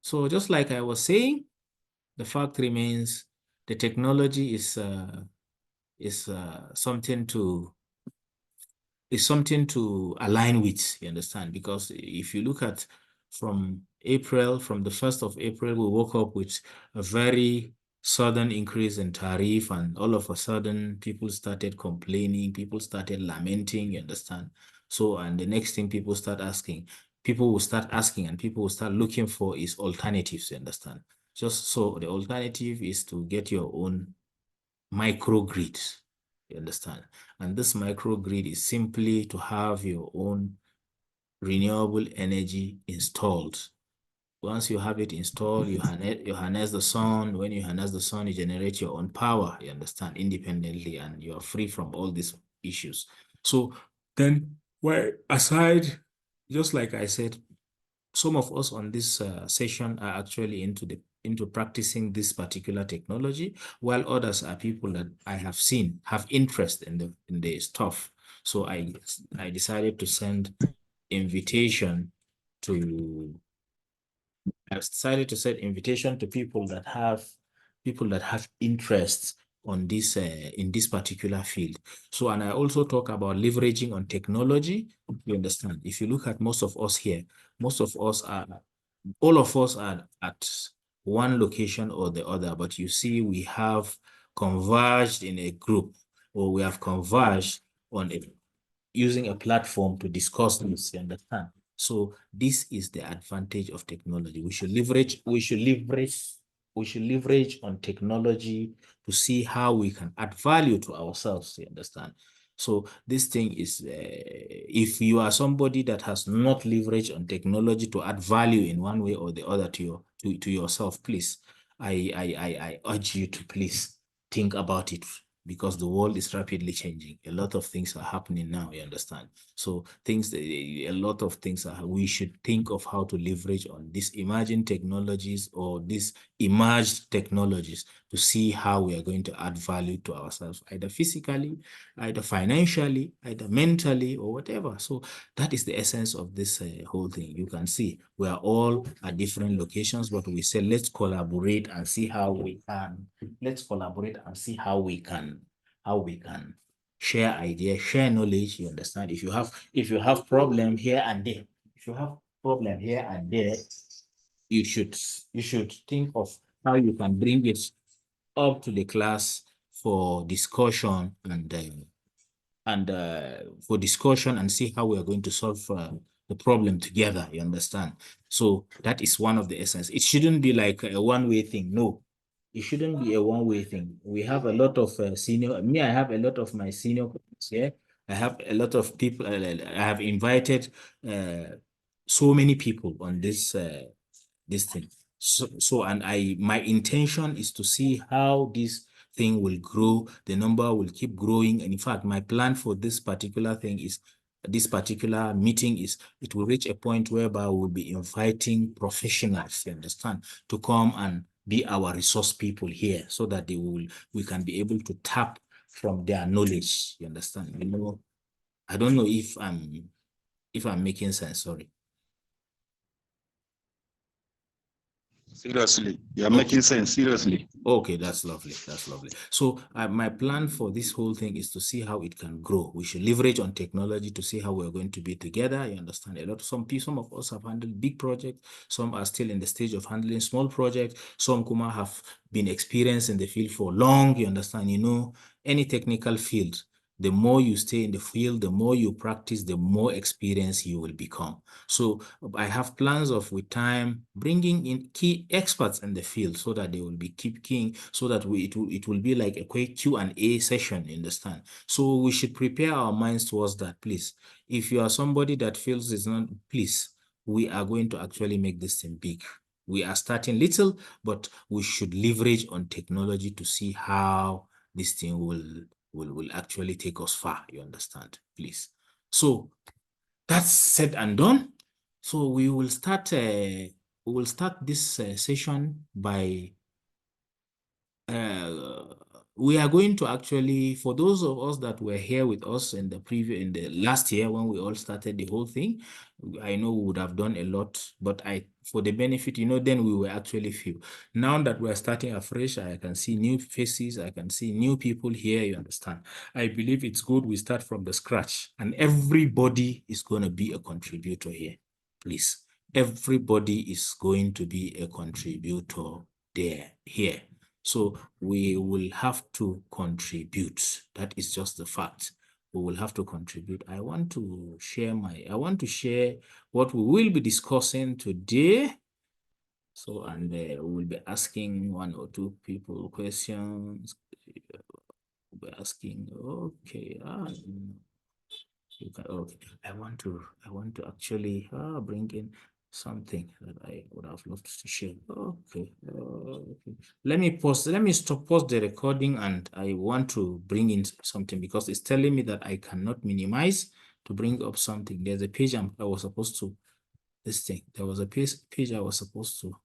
So just like I was saying, the fact remains the technology is something to align with, you understand? Because if you look at from the 1st of April, we woke up with a very sudden increase in tariff, and all of a sudden people started complaining, people started lamenting, you understand? So, and the next thing people will start asking and people will start looking for is alternatives, you understand? Just so the alternative is to get your own microgrid, you understand? And this microgrid is simply to have your own renewable energy installed. Once you have it installed, you harness the sun. When you harness the sun, you generate your own power, you understand, independently, and you are free from all these issues. So then, well, aside, just like I said, some of us on this session are actually into practicing this particular technology, while others are people that I have seen have interest in the stuff. So I decided to send invitation to I've decided to send invitation to people that have interests on this in this particular field. So, and I also talk about leveraging on technology. You understand? If you look at most of us here, most of us are all of us are at one location or the other, but you see, we have converged in a group, or we have converged on it using a platform to discuss this, you understand? So this is the advantage of technology. We should leverage on technology to see how we can add value to ourselves, you understand? So this thing is, if you are somebody that has not leveraged on technology to add value in one way or the other to yourself, please, I urge you to please think about it, because the world is rapidly changing. A lot of things are happening now, you understand? So a lot of things we should think of how to leverage on these emerging technologies or these emerged technologies to see how we are going to add value to ourselves, either physically, either financially, either mentally, or whatever. So that is the essence of this whole thing. You can see we are all at different locations, but we say, let's collaborate and see how we can share ideas, share knowledge, you understand? If you have problem here and there, you should think of how you can bring it up to the class for discussion and see how we are going to solve the problem together, you understand? So that is one of the essence. It shouldn't be like a one-way thing. No, it shouldn't be a one-way thing. We have a lot of I have a lot of my senior colleagues here. I have a lot of people. I have invited so many people on this thing. So, and my intention is to see how this thing will grow. The number will keep growing. And in fact, my plan for this particular meeting is it will reach a point whereby we'll be inviting professionals, you understand, to come and be our resource people here, so that we can be able to tap from their knowledge. You understand? I don't know if I'm making sense. Sorry. Seriously, you're making sense. Seriously. Okay, that's lovely. That's lovely. So my plan for this whole thing is to see how it can grow. We should leverage on technology to see how we're going to be together. You understand? Some of us have handled big projects. Some are still in the stage of handling small projects. Some Kuma have been experienced in the field for long. You understand? Any technical field, the more you stay in the field, the more you practice, the more experience you will become. So I have plans of, with time, bringing in key experts in the field, so that they will be keep keying, so that it will be like a quick Q&A session, you understand? So we should prepare our minds towards that, please. If you are somebody that feels it's not, please, we are going to actually make this thing big. We are starting little, but we should leverage on technology to see how this thing will actually take us far, you understand, please. So that's said and done. So we will start this session by we are going to actually, for those of us that were here with us in the last year when we all started the whole thing, I know we would have done a lot, but for the benefit, then we were actually few. Now that we're starting afresh, I can see new faces, I can see new people here, you understand. I believe it's good we start from the scratch, and everybody is going to be a contributor here, please. Everybody is going to be a contributor here. So we will have to contribute. That is just the fact. We will have to contribute. I want to share what we will be discussing today. So, and we will be asking one or two people questions. We'll be asking, okay, okay. I want to actually bring in something that I would have loved to share. Okay. Okay. Let me pause the recording, and I want to bring in something because it's telling me that I cannot minimize to bring up something. There's a page I was supposed to, this thing. There was a page I was supposed to